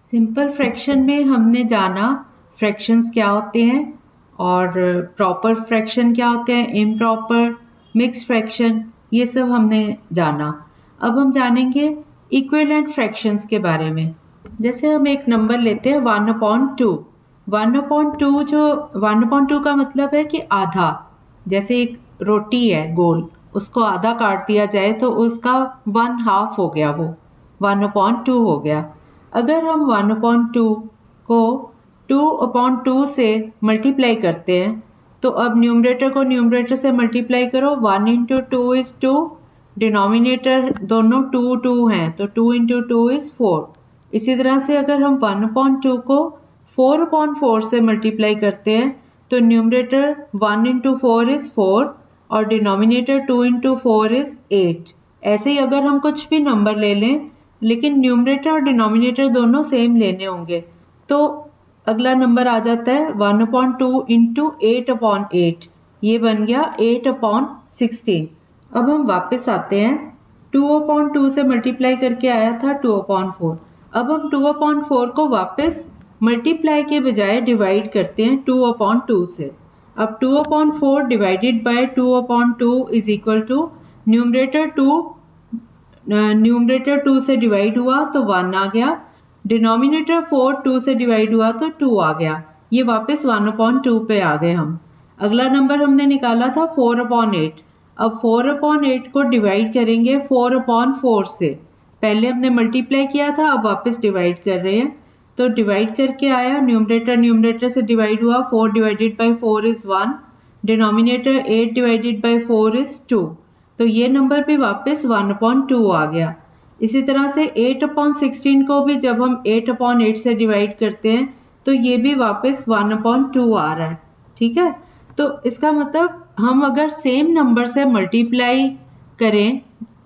Simple fraction में हमने जाना फ्रैक्शंस क्या होते हैं और प्रॉपर फ्रैक्शन क्या होते हैं, इम्प्रॉपर, मिक्स फ्रैक्शन, ये सब हमने जाना। अब हम जानेंगे इक्विवेलेंट फ्रैक्शंस के बारे में। जैसे हम एक नंबर लेते हैं 1/2। 1/2 जो 1/2 का मतलब है कि आधा। जैसे एक रोटी है गोल, उसको आधा काट दिया जाए तो उसका 1/2 हो गया, वो 1/2 हो गया। अगर हम 1/2 को 2/2 से मल्टीप्लाई करते हैं तो अब न्यूमरेटर को न्यूमरेटर से मल्टीप्लाई करो। 1 इंटू 2 इज 2, डिनोमिनेटर दोनों 2 2 हैं तो 2 इंटू 2 इज 4। इसी तरह से अगर हम 1/2 को 4/4 से मल्टीप्लाई करते हैं तो न्यूमरेटर 1 इंटू 4 इज 4 और डिनोमिनेटर 2 इंटू 4 इज 8। ऐसे ही अगर हम कुछ भी नंबर ले लें लेकिन न्यूमरेटर और डिनोमिनेटर दोनों सेम लेने होंगे तो अगला नंबर आ जाता है 1/2 इंटू 8/8। ये बन गया 8/16। अब हम वापस आते हैं, 2/2 से मल्टीप्लाई करके आया था 2/4। अब हम 2/4 को वापस मल्टीप्लाई के बजाय डिवाइड करते हैं 2/2 से। अब 2/4 divided by 2/2 is equal to numerator 2 से डिवाइड हुआ तो 1 आ गया, डिनोमिनेटर 4 2 से डिवाइड हुआ तो 2 आ गया। ये वापस 1/2 पे आ गए हम। अगला नंबर हमने निकाला था 4/8। अब 4/8 को डिवाइड करेंगे 4/4 से। पहले हमने मल्टीप्लाई किया था, अब वापस डिवाइड कर रहे हैं तो डिवाइड करके आया, न्यूमरेटर न्यूमरेटर से डिवाइड हुआ, 4 divided by 4 is 1, denominator 8 divided by 4 is 2। तो ये नंबर भी वापस 1/2 आ गया। इसी तरह से 8/16 को भी जब हम 8/8 से डिवाइड करते हैं तो ये भी वापस 1/2 आ रहा है। ठीक है, तो इसका मतलब हम अगर सेम नंबर से मल्टीप्लाई करें,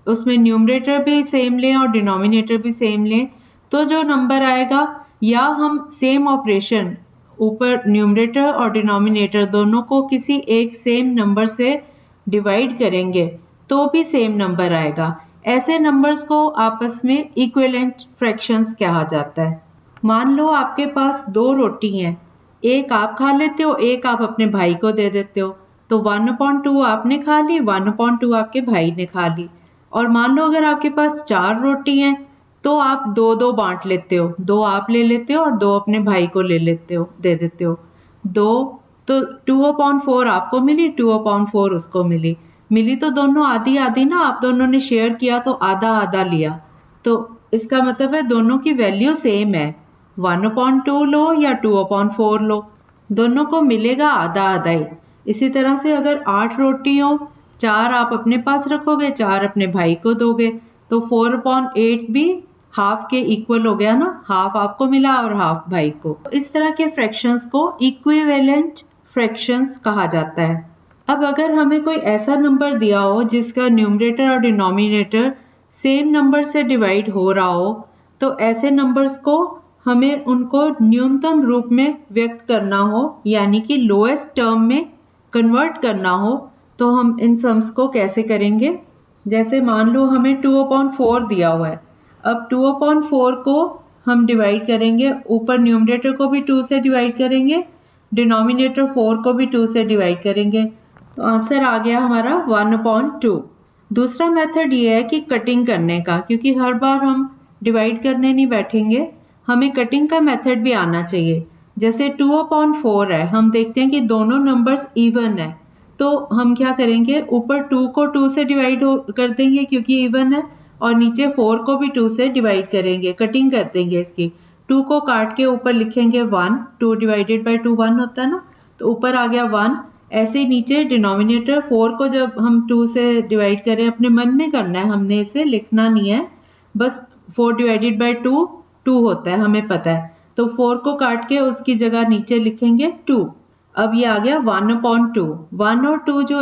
उसमें न्यूमरेटर भी सेम लें और डिनोमिनेटर भी सेम लें, तो जो नंबर आएगा, या हम सेम ऑपरेशन ऊपर न्यूमरेटर और डिनोमिनेटर दोनों को किसी एक सेम नंबर से डिवाइड करेंगे तो भी सेम नंबर आएगा। ऐसे नंबर्स को आपस में इक्विवेलेंट फ्रैक्शंस कहा जाता है। मान लो आपके पास 2 रोटी हैं, एक आप खा लेते हो, एक आप अपने भाई को दे देते हो, तो 1/2 आपने खा ली, 1/2 आपके भाई ने खा ली। और मान लो अगर आपके पास 4 रोटी हैं तो आप 2-2 बांट लेते हो, 2 आप ले लेते हो और 2 अपने भाई को ले लेते हो, दे देते हो। 2 तो 2/4 आपको मिली, 2/4 उसको मिली। मिली तो दोनों आधी आधी ना, आप दोनों ने शेयर किया तो आधा आधा लिया, तो इसका मतलब है दोनों की वैल्यू सेम है। 1/2 लो या 2/4 लो, दोनों को मिलेगा आधा आधा ही। इसी तरह से अगर 8 रोटी हो, 4 आप अपने पास रखोगे, 4 अपने भाई को दोगे, तो 4/8 भी हाफ के इक्वल हो गया ना, हाफ आपको मिला और हाफ भाई को। इस तरह के फ्रैक्शंस को इक्विवेलेंट फ्रैक्शंस कहा जाता है। अब अगर हमें कोई ऐसा नंबर दिया हो जिसका न्यूमरेटर और डिनोमिनेटर सेम नंबर से डिवाइड हो रहा हो, तो ऐसे नंबर्स को हमें उनको न्यूनतम रूप में व्यक्त करना हो, यानी कि लोएस्ट टर्म में कन्वर्ट करना हो, तो हम इन सम्स को कैसे करेंगे। जैसे मान लो हमें 2/4 दिया हुआ है। अब 2/4 को हम डिवाइड करेंगे, ऊपर न्यूमरेटर को भी 2 से डिवाइड करेंगे, डिनोमिनेटर 4 को भी 2 से डिवाइड करेंगे, तो आंसर आ गया हमारा 1/2। दूसरा मेथड ये है कि कटिंग करने का, क्योंकि हर बार हम डिवाइड करने नहीं बैठेंगे, हमें कटिंग का मेथड भी आना चाहिए। जैसे 2/4 है, हम देखते हैं कि दोनों नंबर्स इवन है, तो हम क्या करेंगे, ऊपर 2 को 2 से डिवाइड कर देंगे क्योंकि इवन है, और नीचे 4 को भी 2 से डिवाइड करेंगे, कटिंग कर देंगे इसकी। 2 को काट के ऊपर लिखेंगे 1, 2 डिवाइडेड बाई 2 1 होता है ना, तो ऊपर आ गया 1। ऐसे ही नीचे डिनोमिनेटर 4 को जब हम 2 से डिवाइड करें, अपने मन में करना है, हमने इसे लिखना नहीं है, बस 4 डिवाइडेड बाई 2 2 होता है, हमें पता है, तो 4 को काट के उसकी जगह नीचे लिखेंगे 2। अब ये आ गया 1/2। 1 और 2 जो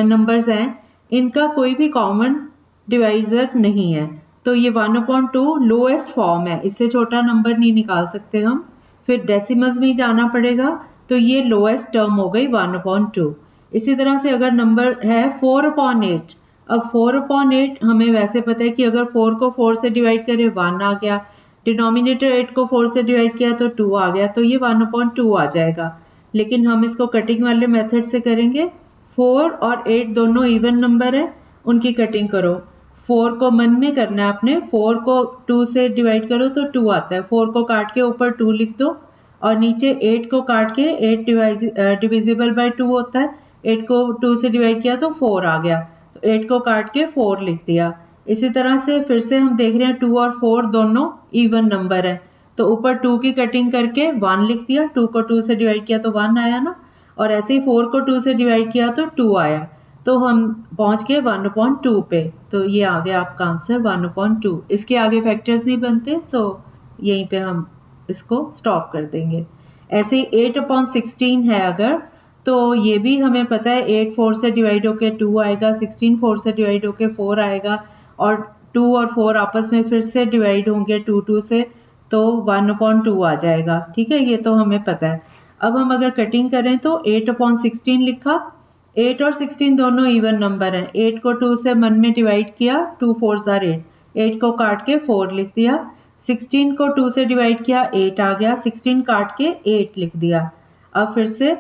नंबर्स हैं, इनका कोई भी कॉमन डिवाइजर नहीं है, तो ये 1/2 लोएस्ट फॉर्म है, इससे छोटा नंबर नहीं निकाल सकते हम, फिर डेसिमल्स में ही जाना पड़ेगा, तो ये लोएस्ट टर्म हो गई 1/2। इसी तरह से अगर नंबर है 4/8, अब 4/8 हमें वैसे पता है कि अगर 4 को 4 से डिवाइड करें 1 आ गया, डिनोमिनेटर 8 को 4 से डिवाइड किया तो 2 आ गया, तो ये 1/2 आ जाएगा। लेकिन हम इसको कटिंग वाले मेथड से करेंगे। 4 और 8 दोनों इवन नंबर है, उनकी कटिंग करो। 4 को मन में करना है आपने, 4 को 2 से डिवाइड करो तो 2 आता है, 4 को काट के ऊपर 2 लिख दो और नीचे 8 को काट के 8 डिविजिबल बाय 2 होता है, 8 को 2 से डिवाइड किया तो 4 आ गया, तो 8 को काट के 4 लिख दिया। इसी तरह से फिर से हम देख रहे हैं 2 और 4 दोनों इवन नंबर है, तो ऊपर 2 की कटिंग करके 1 लिख दिया, 2 को 2 से डिवाइड किया तो 1 आया ना, और ऐसे ही 4 को 2 से डिवाइड किया तो 2 आया, तो हम पहुंच गए 1/2 पे। तो ये आ गया आपका आंसर 1/2। इसके आगे फैक्टर्स नहीं बनते, सो यहीं पे हम इसको स्टॉप कर देंगे। ऐसे ही 8/16 है अगर, तो ये भी हमें पता है 8 4 से डिवाइड होके 2 आएगा, 16 4 से डिवाइड होके 4 आएगा, और 2 और 4 आपस में फिर से डिवाइड होंगे 2 से, तो 1/2 आ जाएगा। ठीक है, ये तो हमें पता है। अब हम अगर कटिंग करें तो 8/16 लिखा, 8 और 16 दोनों इवन नंबर हैं, 8 को 2 से मन में डिवाइड किया, 2 4s are 8, 8 को काट के 4 लिख दिया, 16 को 2 से डिवाइड किया 8 आ गया, 16 काट के 8 लिख दिया। अब फिर से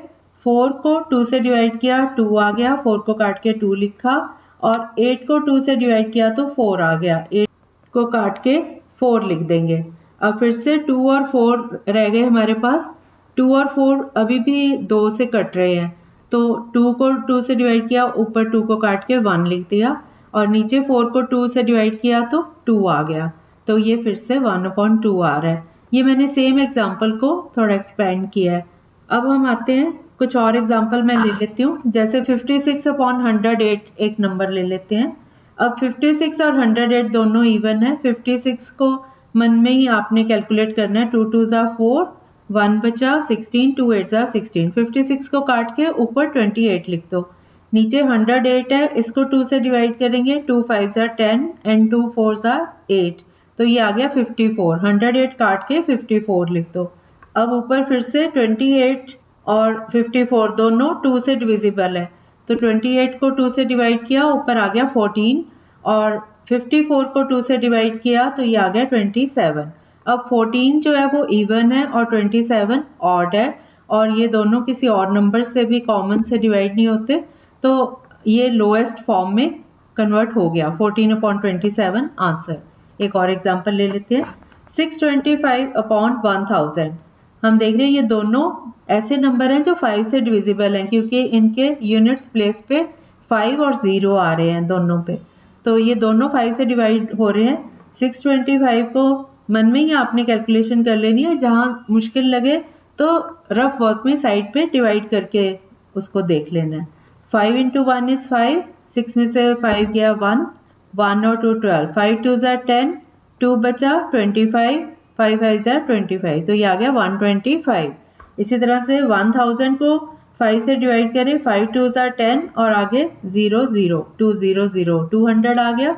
4 को 2 से डिवाइड किया 2 आ गया, 4 को काट के 2 लिखा, और 8 को 2 से डिवाइड किया तो 4 आ गया, 8 को काट के 4 लिख देंगे। अब फिर से 2 और 4 रह गए हमारे पास, 2 और 4 अभी भी 2 से कट रहे हैं, तो 2 को 2 से डिवाइड किया, ऊपर 2 को काट के 1 लिख दिया, और नीचे 4 को 2 से डिवाइड किया तो 2 आ गया, तो ये फिर से 1/2 आ रहा है। ये मैंने सेम एग्जाम्पल को थोड़ा एक्सपेंड किया है। अब हम आते हैं कुछ और एग्जाम्पल मैं ले लेती हूँ, जैसे 56/108 एक नंबर ले लेते हैं। अब 56 और 108 दोनों इवन है, 56 को मन में ही आपने कैलकुलेट करना है, 2 2s are 4, 1 बचा, 16, 2 8s are 16, 56 को काट के ऊपर 28 लिख दो, नीचे 108 है, इसको 2 से डिवाइड करेंगे, 2 5s are 10 and 2 4s are 8, तो ये आ गया 54, 108 काट के 54 लिख दो। अब ऊपर फिर से 28 और 54 दोनों 2 से डिविजिबल है, तो 28 को 2 से डिवाइड किया, ऊपर आ गया 14, और 54 को 2 से डिवाइड किया तो ये आ गया 27। अब 14 जो है वो इवन है और 27 ऑड है, और ये दोनों किसी और नंबर से भी कॉमन से डिवाइड नहीं होते, तो ये लोएस्ट फॉर्म में कन्वर्ट हो गया, 14/27 आंसर। एक और एग्जांपल ले लेते हैं, 625/1000। हम देख रहे हैं ये दोनों ऐसे नंबर हैं जो 5 से डिविजिबल हैं, क्योंकि इनके यूनिट्स प्लेस पे 5 और 0 आ रहे हैं दोनों पे, तो ये दोनों 5 से डिवाइड हो रहे हैं। 625 को मन में ही आपने कैलकुलेशन कर लेनी है, जहां मुश्किल लगे तो रफ वर्क में साइड पे डिवाइड करके उसको देख लेना है। 5 × 1 is 5, 6 में से 5 गया 1, 1 और 2 12, 5 2s are 10, 2 बचा 25, 5 5s are 25, तो ये आ गया 125। इसी तरह से 1000 को 5 से डिवाइड करें, 5 2s are 10 और आगे 0 0, 2 0 0, 200 आ गया,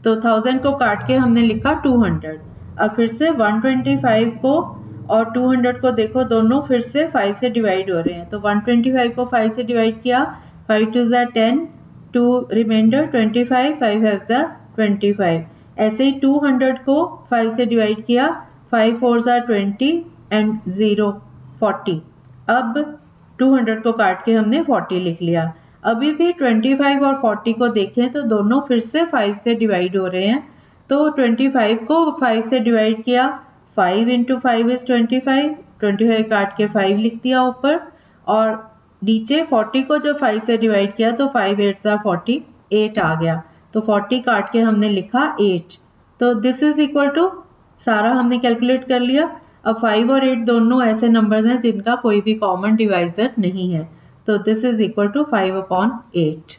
तो 1000 को काट के हमने लिखा 200। अब फिर से 125 को और 200 को देखो, दोनों फिर से 5 से डिवाइड हो रहे हैं, तो 125 को 5 से डिवाइड किया, 5 2s are 10, 2 reminder 25, 5 5s are 25। ऐसे ही 200 को 5 से डिवाइड किया, 5 4s are 20 एंड 0 40। अब 200 को काट के हमने 40 लिख लिया। अभी भी 25 और 40 को देखें तो दोनों फिर से 5 से डिवाइड हो रहे हैं, तो 25 को 5 से डिवाइड किया, 5 × 5 is 25, 25 काट के 5 लिख दिया ऊपर, और नीचे 40 को जब 5 से डिवाइड किया तो 5 8s are 40, 8 आ गया, तो 40 काट के हमने लिखा 8। तो दिस इज इक्वल टू, सारा हमने कैलकुलेट कर लिया। अब 5 और 8 दोनों ऐसे नंबर्स हैं जिनका कोई भी कॉमन डिवाइजर नहीं है, तो दिस इज इक्वल टू 5/8।